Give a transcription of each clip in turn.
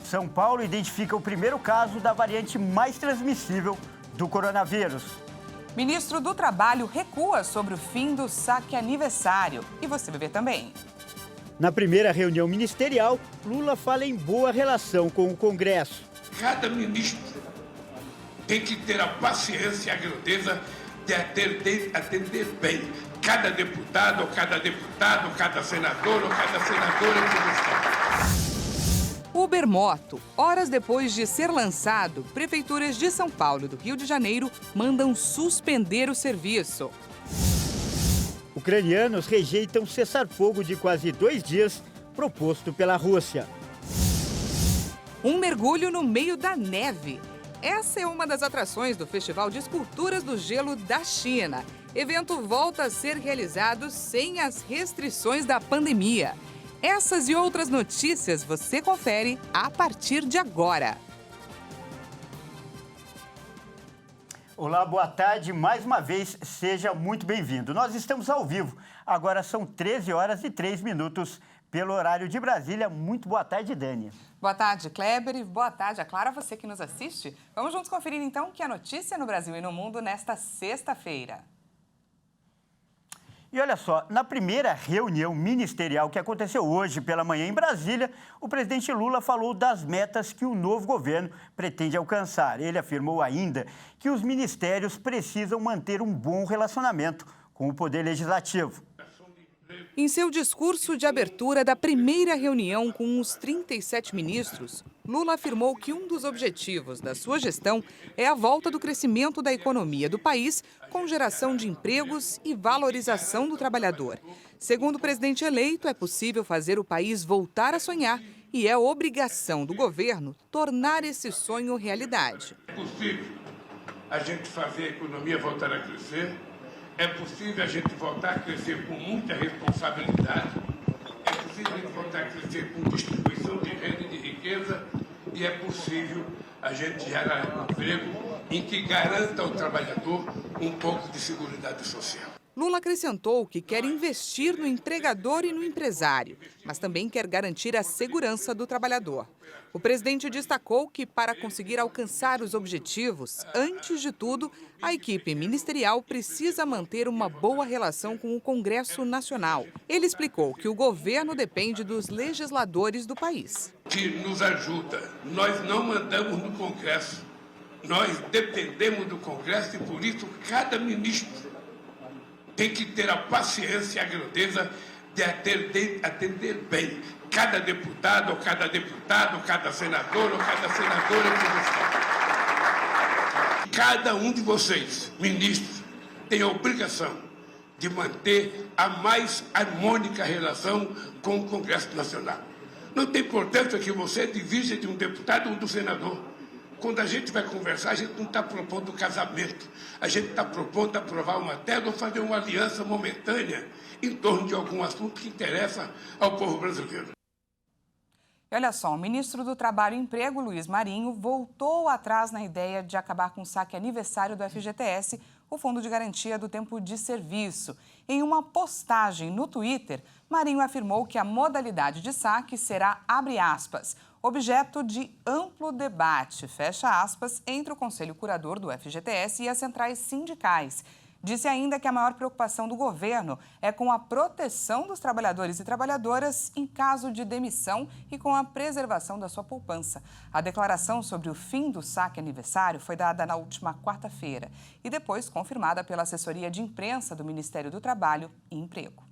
São Paulo identifica o primeiro caso da variante mais transmissível do coronavírus. Ministro do Trabalho recua sobre o fim do saque aniversário. E você vai ver também. Na primeira reunião ministerial, Lula fala em boa relação com o Congresso. Cada ministro tem que ter a paciência e a grandeza de atender bem cada deputado, cada senador ou cada senadora que está. Ubermoto. Horas depois de ser lançado, prefeituras de São Paulo e do Rio de Janeiro mandam suspender o serviço. Ucranianos rejeitam cessar-fogo de quase 2 dias proposto pela Rússia. Um mergulho no meio da neve. Essa é uma das atrações do Festival de Esculturas do Gelo da China. Evento volta a ser realizado sem as restrições da pandemia. Essas e outras notícias você confere a partir de agora. Olá, boa tarde. Mais uma vez, seja muito bem-vindo. Nós estamos ao vivo. Agora são 13 horas e 3 minutos pelo horário de Brasília. Muito boa tarde, Dani. Boa tarde, Kleber, e boa tarde a Clara, você que nos assiste. Vamos juntos conferir, então, o que é notícia no Brasil e no mundo nesta sexta-feira. E olha só, na primeira reunião ministerial que aconteceu hoje pela manhã em Brasília, o presidente Lula falou das metas que o novo governo pretende alcançar. Ele afirmou ainda que os ministérios precisam manter um bom relacionamento com o Poder Legislativo. Em seu discurso de abertura da primeira reunião com os 37 ministros, Lula afirmou que um dos objetivos da sua gestão é a volta do crescimento da economia do país, com geração de empregos e valorização do trabalhador. Segundo o presidente eleito, é possível fazer o país voltar a sonhar e é obrigação do governo tornar esse sonho realidade. É possível a gente fazer a economia voltar a crescer. É possível a gente voltar a crescer com muita responsabilidade. É possível a gente voltar a crescer com distribuição de renda e de riqueza. E é possível a gente gerar um emprego em que garanta ao trabalhador um pouco de seguridade social. Lula acrescentou que quer investir no empregador e no empresário, mas também quer garantir a segurança do trabalhador. O presidente destacou que, para conseguir alcançar os objetivos, antes de tudo, a equipe ministerial precisa manter uma boa relação com o Congresso Nacional. Ele explicou que o governo depende dos legisladores do país. Que nos ajuda. Nós não mandamos no Congresso. Nós dependemos do Congresso e, por isso, cada ministro tem que ter a paciência e a grandeza de atender bem cada deputado, cada senador ou cada senadora que está. Cada um de vocês, ministros, tem a obrigação de manter a mais harmônica relação com o Congresso Nacional. Não tem importância que você divija de um deputado ou do senador. Quando a gente vai conversar, a gente não está propondo casamento. A gente está propondo aprovar uma tese ou fazer uma aliança momentânea em torno de algum assunto que interessa ao povo brasileiro. E olha só, o ministro do Trabalho e Emprego, Luiz Marinho, voltou atrás na ideia de acabar com o saque aniversário do FGTS, o Fundo de Garantia do Tempo de Serviço. Em uma postagem no Twitter, Marinho afirmou que a modalidade de saque será, abre aspas, objeto de amplo debate, fecha aspas, entre o Conselho Curador do FGTS e as centrais sindicais. Disse ainda que a maior preocupação do governo é com a proteção dos trabalhadores e trabalhadoras em caso de demissão e com a preservação da sua poupança. A declaração sobre o fim do saque aniversário foi dada na última quarta-feira e depois confirmada pela assessoria de imprensa do Ministério do Trabalho e Emprego.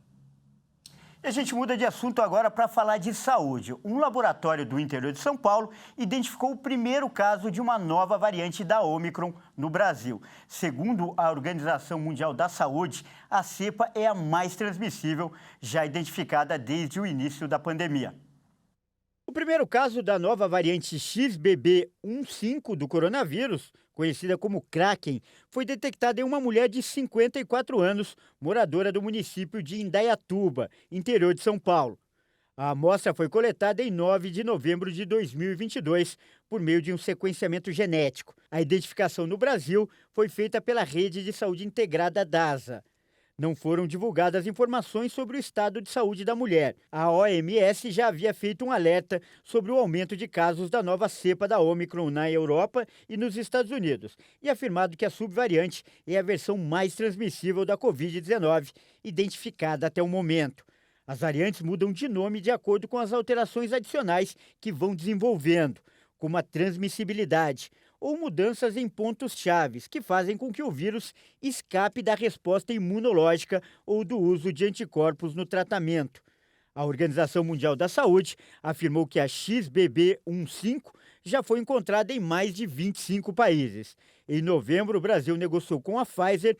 E a gente muda de assunto agora para falar de saúde. Um laboratório do interior de São Paulo identificou o primeiro caso de uma nova variante da Ômicron no Brasil. Segundo a Organização Mundial da Saúde, a cepa é a mais transmissível, já identificada desde o início da pandemia. O primeiro caso da nova variante XBB.1.5 do coronavírus, conhecida como Kraken, foi detectado em uma mulher de 54 anos, moradora do município de Indaiatuba, interior de São Paulo. A amostra foi coletada em 9 de novembro de 2022 por meio de um sequenciamento genético. A identificação no Brasil foi feita pela Rede de Saúde Integrada DASA. Não foram divulgadas informações sobre o estado de saúde da mulher. A OMS já havia feito um alerta sobre o aumento de casos da nova cepa da Omicron na Europa e nos Estados Unidos e afirmado que a subvariante é a versão mais transmissível da Covid-19 identificada até o momento. As variantes mudam de nome de acordo com as alterações adicionais que vão desenvolvendo, como a transmissibilidade, ou mudanças em pontos chaves que fazem com que o vírus escape da resposta imunológica ou do uso de anticorpos no tratamento. A Organização Mundial da Saúde afirmou que a XBB.1.5 já foi encontrada em mais de 25 países. Em novembro, o Brasil negociou com a Pfizer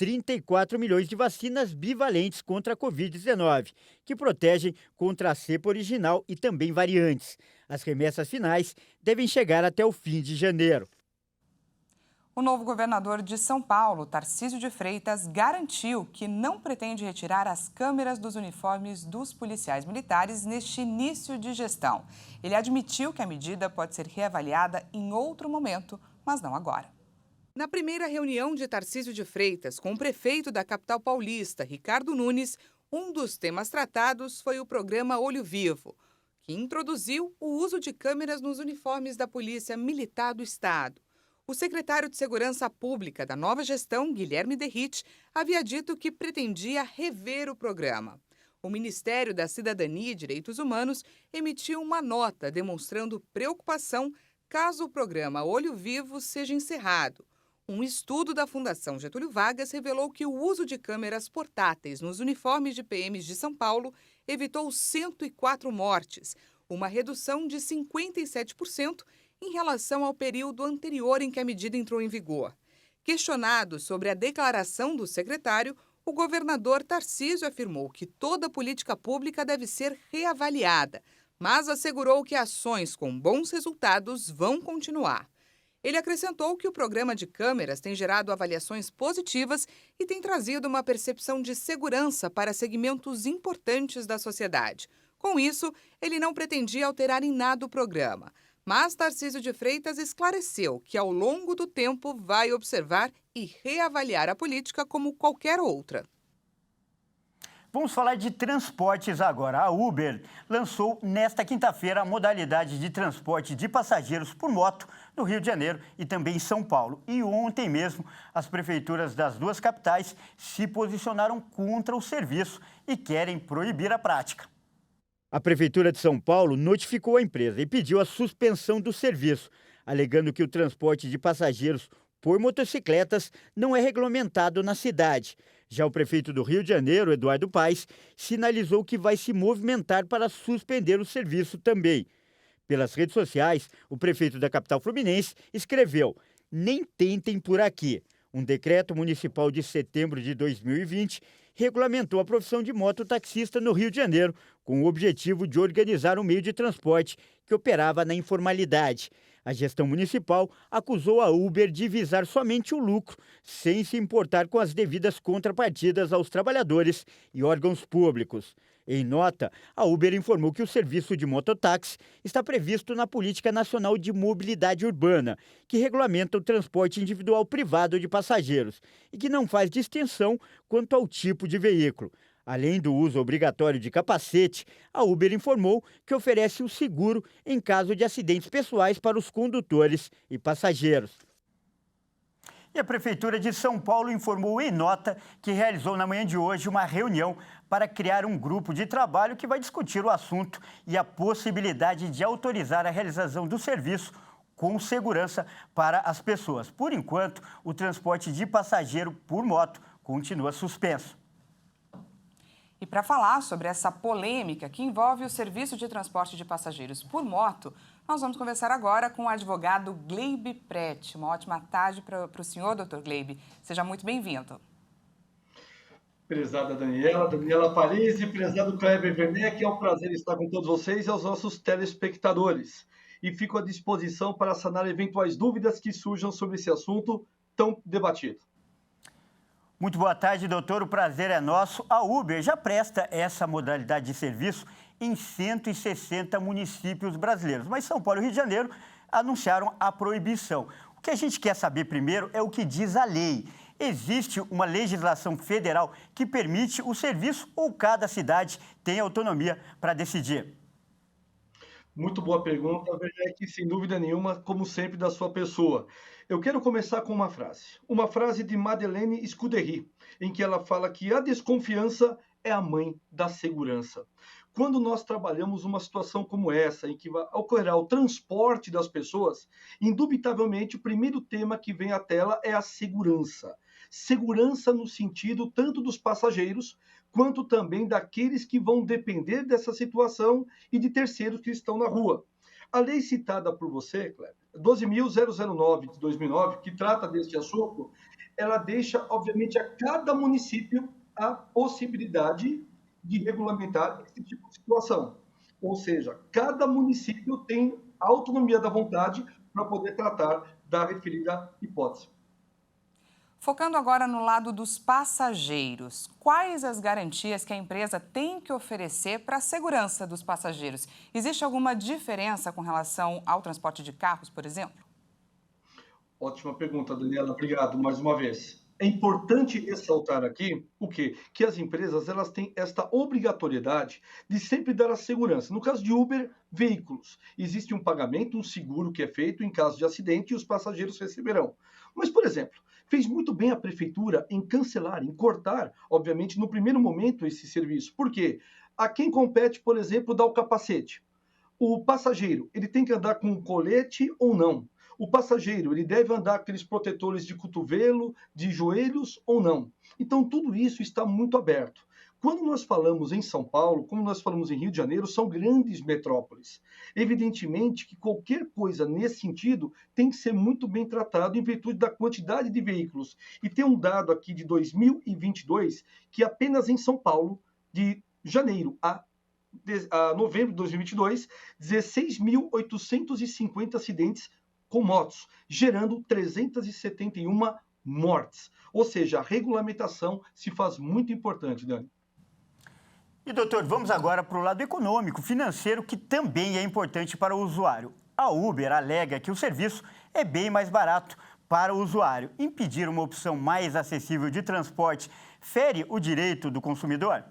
34 milhões de vacinas bivalentes contra a Covid-19, que protegem contra a cepa original e também variantes. As remessas finais devem chegar até o fim de janeiro. O novo governador de São Paulo, Tarcísio de Freitas, garantiu que não pretende retirar as câmeras dos uniformes dos policiais militares neste início de gestão. Ele admitiu que a medida pode ser reavaliada em outro momento, mas não agora. Na primeira reunião de Tarcísio de Freitas com o prefeito da capital paulista, Ricardo Nunes, um dos temas tratados foi o programa Olho Vivo, que introduziu o uso de câmeras nos uniformes da Polícia Militar do Estado. O secretário de Segurança Pública da nova gestão, Guilherme Derrite, havia dito que pretendia rever o programa. O Ministério da Cidadania e Direitos Humanos emitiu uma nota demonstrando preocupação caso o programa Olho Vivo seja encerrado. Um estudo da Fundação Getúlio Vargas revelou que o uso de câmeras portáteis nos uniformes de PMs de São Paulo evitou 104 mortes, uma redução de 57% em relação ao período anterior em que a medida entrou em vigor. Questionado sobre a declaração do secretário, o governador Tarcísio afirmou que toda política pública deve ser reavaliada, mas assegurou que ações com bons resultados vão continuar. Ele acrescentou que o programa de câmeras tem gerado avaliações positivas e tem trazido uma percepção de segurança para segmentos importantes da sociedade. Com isso, ele não pretendia alterar em nada o programa. Mas Tarcísio de Freitas esclareceu que, ao longo do tempo, vai observar e reavaliar a política como qualquer outra. Vamos falar de transportes agora. A Uber lançou nesta quinta-feira a modalidade de transporte de passageiros por moto no Rio de Janeiro e também em São Paulo. E ontem mesmo, as prefeituras das duas capitais se posicionaram contra o serviço e querem proibir a prática. A Prefeitura de São Paulo notificou a empresa e pediu a suspensão do serviço, alegando que o transporte de passageiros por motocicletas não é regulamentado na cidade. Já o prefeito do Rio de Janeiro, Eduardo Paes, sinalizou que vai se movimentar para suspender o serviço também. Pelas redes sociais, o prefeito da capital fluminense escreveu: "Nem tentem por aqui". Um decreto municipal de setembro de 2020 regulamentou a profissão de mototaxista no Rio de Janeiro, com o objetivo de organizar um meio de transporte que operava na informalidade. A gestão municipal acusou a Uber de visar somente o lucro, sem se importar com as devidas contrapartidas aos trabalhadores e órgãos públicos. Em nota, a Uber informou que o serviço de mototáxi está previsto na Política Nacional de Mobilidade Urbana, que regulamenta o transporte individual privado de passageiros e que não faz distinção quanto ao tipo de veículo. Além do uso obrigatório de capacete, a Uber informou que oferece o seguro em caso de acidentes pessoais para os condutores e passageiros. E a Prefeitura de São Paulo informou em nota que realizou na manhã de hoje uma reunião para criar um grupo de trabalho que vai discutir o assunto e a possibilidade de autorizar a realização do serviço com segurança para as pessoas. Por enquanto, o transporte de passageiro por moto continua suspenso. E para falar sobre essa polêmica que envolve o serviço de transporte de passageiros por moto, nós vamos conversar agora com o advogado Gleibe Prete. Uma ótima tarde para o senhor, doutor Gleibe. Seja muito bem-vindo. Prezada Daniela Paris e prezado Kleber Werneck, é um prazer estar com todos vocês e aos nossos telespectadores. E fico à disposição para sanar eventuais dúvidas que surjam sobre esse assunto tão debatido. Muito boa tarde, doutor. O prazer é nosso. A Uber já presta essa modalidade de serviço em 160 municípios brasileiros, mas São Paulo e Rio de Janeiro anunciaram a proibição. O que a gente quer saber primeiro é o que diz a lei. existe uma legislação federal que permite o serviço ou cada cidade tem autonomia para decidir? Muito boa pergunta, Werneck, sem dúvida nenhuma, como sempre, da sua pessoa. Eu quero começar com uma frase de Madeleine Scuderi, em que ela fala que a desconfiança é a mãe da segurança. Quando nós trabalhamos uma situação como essa, em que ocorrerá o transporte das pessoas, indubitavelmente o primeiro tema que vem à tela é a segurança. Segurança no sentido tanto dos passageiros, quanto também daqueles que vão depender dessa situação e de terceiros que estão na rua. A lei citada por você, Kleber, 12.009 de 2009, que trata deste assunto, ela deixa, obviamente, a cada município a possibilidade de regulamentar esse tipo de situação. Ou seja, cada município tem a autonomia da vontade para poder tratar da referida hipótese. Focando agora no lado dos passageiros, quais as garantias que a empresa tem que oferecer para a segurança dos passageiros? Existe alguma diferença com relação ao transporte de carros, por exemplo? Ótima pergunta, Daniela. Obrigado mais uma vez. É importante ressaltar aqui o quê? Que as empresas elas têm esta obrigatoriedade de sempre dar a segurança. No caso de Uber, veículos. Existe um pagamento, um seguro que é feito em caso de acidente e os passageiros receberão. Mas, por exemplo, fez muito bem a prefeitura em cancelar, em cortar, obviamente, no primeiro momento esse serviço. Por quê? A quem compete, por exemplo, dar o capacete. O passageiro, ele tem que andar com um colete ou não? O passageiro, ele deve andar com aqueles protetores de cotovelo, de joelhos ou não? Então, tudo isso está muito aberto. Quando nós falamos em São Paulo, como nós falamos em Rio de Janeiro, são grandes metrópoles. Evidentemente que qualquer coisa nesse sentido tem que ser muito bem tratado em virtude da quantidade de veículos. E tem um dado aqui de 2022 que apenas em São Paulo, de janeiro a novembro de 2022, 16.850 acidentes com motos, gerando 371 mortes. Ou seja, a regulamentação se faz muito importante, Dani. E, doutor, vamos agora para o lado econômico, financeiro, que também é importante para o usuário. A Uber alega que o serviço é bem mais barato para o usuário. Impedir uma opção mais acessível de transporte fere o direito do consumidor?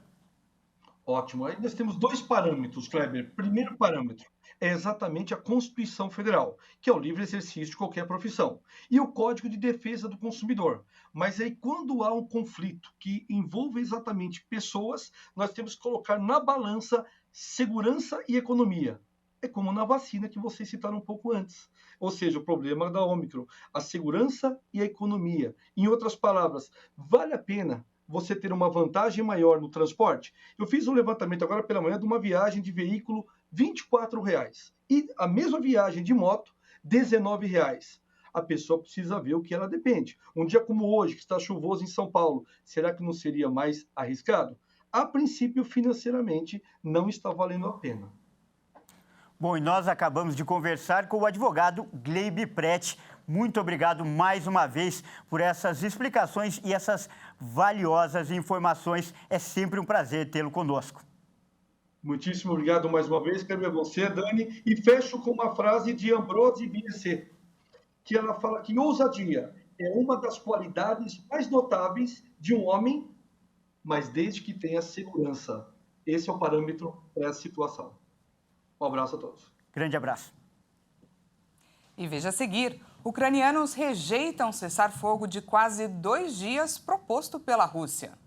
Ótimo. Aí nós temos dois parâmetros, Kleber. Primeiro parâmetro é exatamente a Constituição Federal, que é o livre exercício de qualquer profissão, e o Código de Defesa do Consumidor. Mas aí, quando há um conflito que envolve exatamente pessoas, nós temos que colocar na balança segurança e economia. É como na vacina que vocês citaram um pouco antes. Ou seja, o problema da Ômicron, a segurança e a economia. Em outras palavras, vale a pena você ter uma vantagem maior no transporte? Eu fiz um levantamento agora pela manhã de uma viagem de veículo R$ 24,00 e a mesma viagem de moto R$ 19,00. A pessoa precisa ver o que ela depende. Um dia como hoje, que está chuvoso em São Paulo, será que não seria mais arriscado? A princípio, financeiramente, não está valendo a pena. Bom, e nós acabamos de conversar com o advogado Gleibe Prete. Muito obrigado mais uma vez por essas explicações e essas valiosas informações. É sempre um prazer tê-lo conosco. Muitíssimo obrigado mais uma vez, quero ver você, Dani. E fecho com uma frase de Ambrose Bierce, que ela fala que ousadia é uma das qualidades mais notáveis de um homem, mas desde que tenha segurança. Esse é o parâmetro para essa situação. Um abraço a todos. Grande abraço. E veja a seguir, ucranianos rejeitam cessar-fogo de quase 2 dias proposto pela Rússia.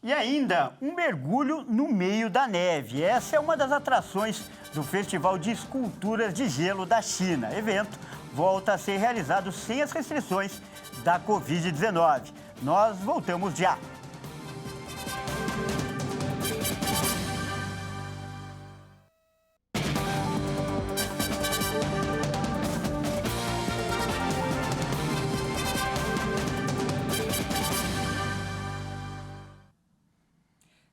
E ainda, um mergulho no meio da neve. Essa é uma das atrações do Festival de Esculturas de Gelo da China. O evento volta a ser realizado sem as restrições da Covid-19. Nós voltamos já.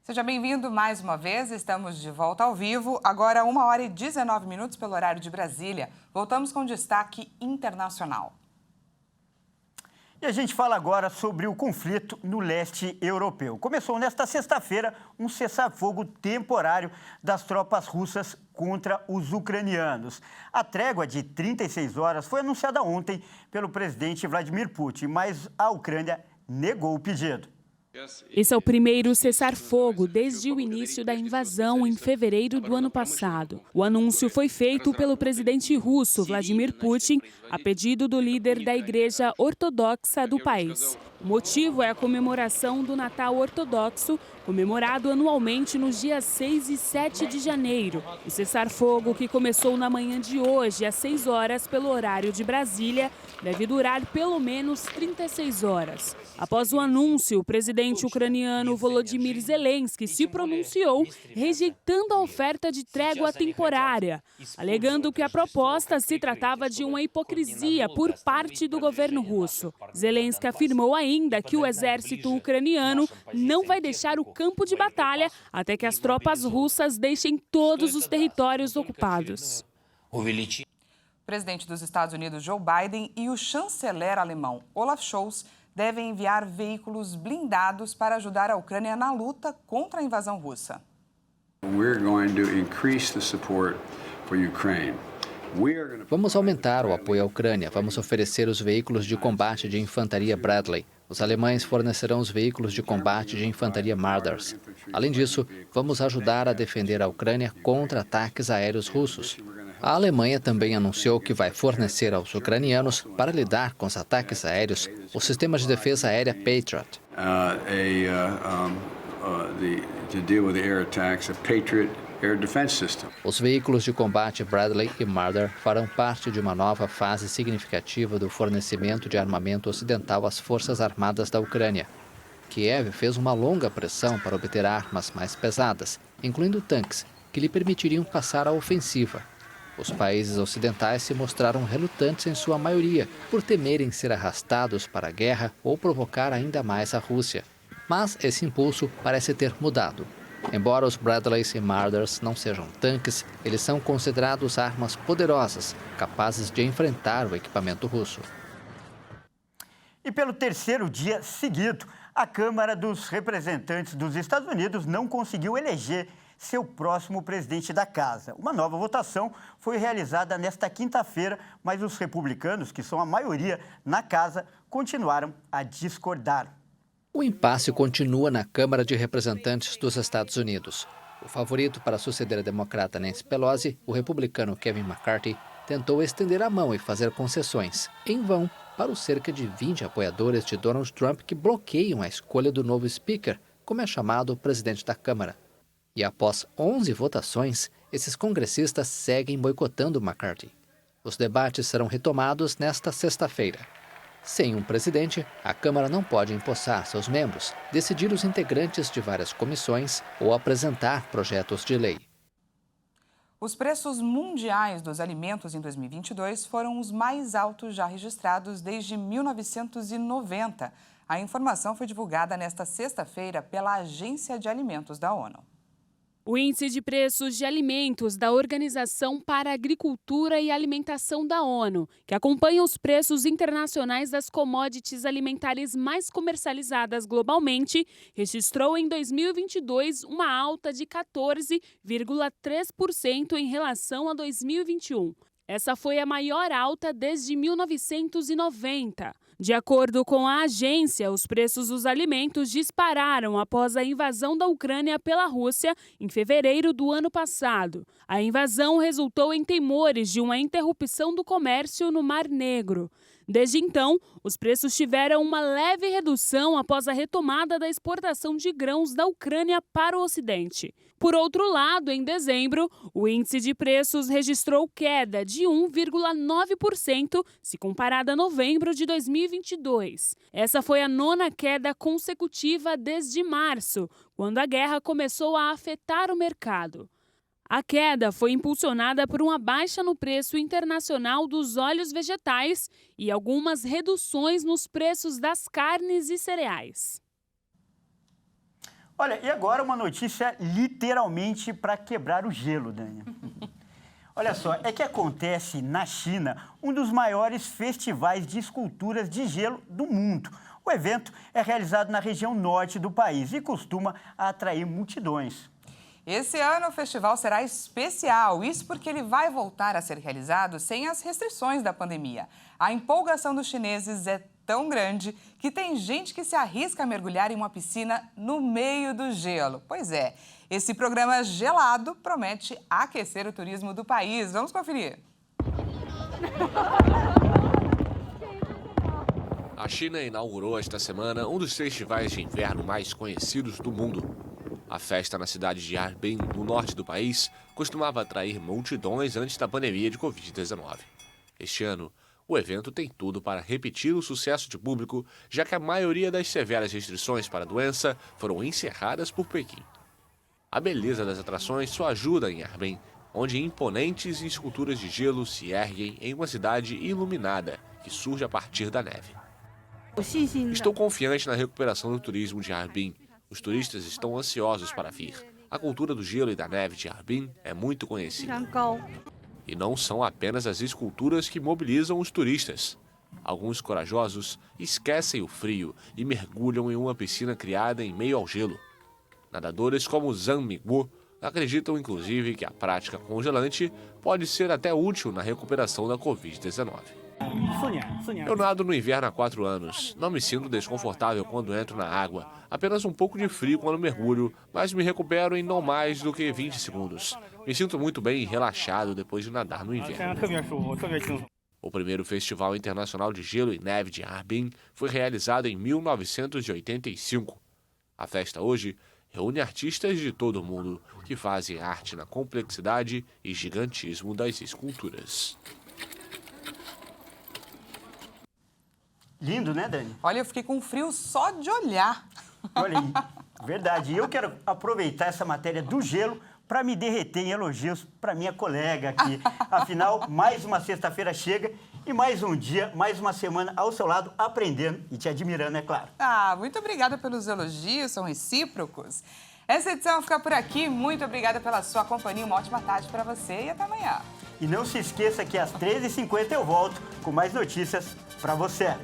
Seja bem-vindo mais uma vez, estamos de volta ao vivo, agora 1h19 pelo horário de Brasília. Voltamos com destaque internacional. E a gente fala agora sobre o conflito no leste europeu. Começou nesta sexta-feira um cessar-fogo temporário das tropas russas contra os ucranianos. A trégua de 36 horas foi anunciada ontem pelo presidente Vladimir Putin, mas a Ucrânia negou o pedido. Esse é o primeiro cessar-fogo desde o início da invasão em fevereiro do ano passado. O anúncio foi feito pelo presidente russo, Vladimir Putin, a pedido do líder da Igreja Ortodoxa do país. O motivo é a comemoração do Natal Ortodoxo, comemorado anualmente nos dias 6 e 7 de janeiro. O cessar-fogo, que começou na manhã de hoje, às 6 horas, pelo horário de Brasília, deve durar pelo menos 36 horas. Após o anúncio, o presidente ucraniano Volodymyr Zelensky se pronunciou, rejeitando a oferta de trégua temporária, alegando que a proposta se tratava de uma hipocrisia por parte do governo russo. Zelensky afirmou ainda que o exército ucraniano não vai deixar o campo de batalha até que as tropas russas deixem todos os territórios ocupados. O presidente dos Estados Unidos, Joe Biden, e o chanceler alemão, Olaf Scholz, devem enviar veículos blindados para ajudar a Ucrânia na luta contra a invasão russa. Vamos aumentar o apoio à Ucrânia. Vamos oferecer os veículos de combate de infantaria Bradley. Os alemães fornecerão os veículos de combate de infantaria Marders. Além disso, vamos ajudar a defender a Ucrânia contra ataques aéreos russos. A Alemanha também anunciou que vai fornecer aos ucranianos, para lidar com os ataques aéreos, o sistema de defesa aérea Patriot. Os veículos de combate Bradley e Marder farão parte de uma nova fase significativa do fornecimento de armamento ocidental às forças armadas da Ucrânia. Kiev fez uma longa pressão para obter armas mais pesadas, incluindo tanques, que lhe permitiriam passar a ofensiva. Os países ocidentais se mostraram relutantes em sua maioria, por temerem ser arrastados para a guerra ou provocar ainda mais a Rússia. Mas esse impulso parece ter mudado. Embora os Bradleys e Marders não sejam tanques, eles são considerados armas poderosas, capazes de enfrentar o equipamento russo. E pelo terceiro dia seguido, a Câmara dos Representantes dos Estados Unidos não conseguiu eleger seu próximo presidente da casa. Uma nova votação foi realizada nesta quinta-feira, mas os republicanos, que são a maioria na casa, continuaram a discordar. O impasse continua na Câmara de Representantes dos Estados Unidos. O favorito para suceder a democrata Nancy Pelosi, o republicano Kevin McCarthy, tentou estender a mão e fazer concessões, em vão, para os cerca de 20 apoiadores de Donald Trump que bloqueiam a escolha do novo speaker, como é chamado o presidente da Câmara. E após 11 votações, esses congressistas seguem boicotando McCarthy. Os debates serão retomados nesta sexta-feira. Sem um presidente, a Câmara não pode empossar seus membros, decidir os integrantes de várias comissões ou apresentar projetos de lei. Os preços mundiais dos alimentos em 2022 foram os mais altos já registrados desde 1990. A informação foi divulgada nesta sexta-feira pela Agência de Alimentos da ONU. O Índice de Preços de Alimentos da Organização para a Agricultura e Alimentação da ONU, que acompanha os preços internacionais das commodities alimentares mais comercializadas globalmente, registrou em 2022 uma alta de 14,3% em relação a 2021. Essa foi a maior alta desde 1990. De acordo com a agência, os preços dos alimentos dispararam após a invasão da Ucrânia pela Rússia em fevereiro do ano passado. A invasão resultou em temores de uma interrupção do comércio no Mar Negro. Desde então, os preços tiveram uma leve redução após a retomada da exportação de grãos da Ucrânia para o Ocidente. Por outro lado, em dezembro, o índice de preços registrou queda de 1,9% se comparado a novembro de 2022. Essa foi a 9ª queda consecutiva desde março, quando a guerra começou a afetar o mercado. A queda foi impulsionada por uma baixa no preço internacional dos óleos vegetais e algumas reduções nos preços das carnes e cereais. Olha, e agora uma notícia literalmente para quebrar o gelo, Dani. Olha só, é que acontece na China um dos maiores festivais de esculturas de gelo do mundo. O evento é realizado na região norte do país e costuma atrair multidões. Esse ano o festival será especial, isso porque ele vai voltar a ser realizado sem as restrições da pandemia. A empolgação dos chineses é tão grande que tem gente que se arrisca a mergulhar em uma piscina no meio do gelo. Pois é, esse programa gelado promete aquecer o turismo do país. Vamos conferir. A China inaugurou esta semana um dos festivais de inverno mais conhecidos do mundo. A festa na cidade de Harbin, no norte do país, costumava atrair multidões antes da pandemia de Covid-19. Este ano, o evento tem tudo para repetir o sucesso de público, já que a maioria das severas restrições para a doença foram encerradas por Pequim. A beleza das atrações só ajuda em Harbin, onde imponentes esculturas de gelo se erguem em uma cidade iluminada que surge a partir da neve. Estou confiante na recuperação do turismo de Harbin. Os turistas estão ansiosos para vir. A cultura do gelo e da neve de Harbin é muito conhecida. E não são apenas as esculturas que mobilizam os turistas. Alguns corajosos esquecem o frio e mergulham em uma piscina criada em meio ao gelo. Nadadores como Zhang Mingguo acreditam inclusive que a prática congelante pode ser até útil na recuperação da Covid-19. Eu nado no inverno há 4 anos. Não me sinto desconfortável quando entro na água. Apenas um pouco de frio quando mergulho, mas me recupero em não mais do que 20 segundos. Me sinto muito bem e relaxado depois de nadar no inverno. O primeiro Festival Internacional de Gelo e Neve de Harbin foi realizado em 1985. A festa hoje reúne artistas de todo o mundo que fazem arte na complexidade e gigantismo das esculturas. Lindo, né, Dani? Olha, eu fiquei com frio só de olhar. Olha aí, verdade. E eu quero aproveitar essa matéria do gelo para me derreter em elogios para minha colega aqui. Afinal, mais uma sexta-feira chega e mais um dia, mais uma semana ao seu lado, aprendendo e te admirando, é claro. Ah, muito obrigada pelos elogios, são recíprocos. Essa edição fica por aqui. Muito obrigada pela sua companhia. Uma ótima tarde para você e até amanhã. E não se esqueça que às 13h50 eu volto com mais notícias para você.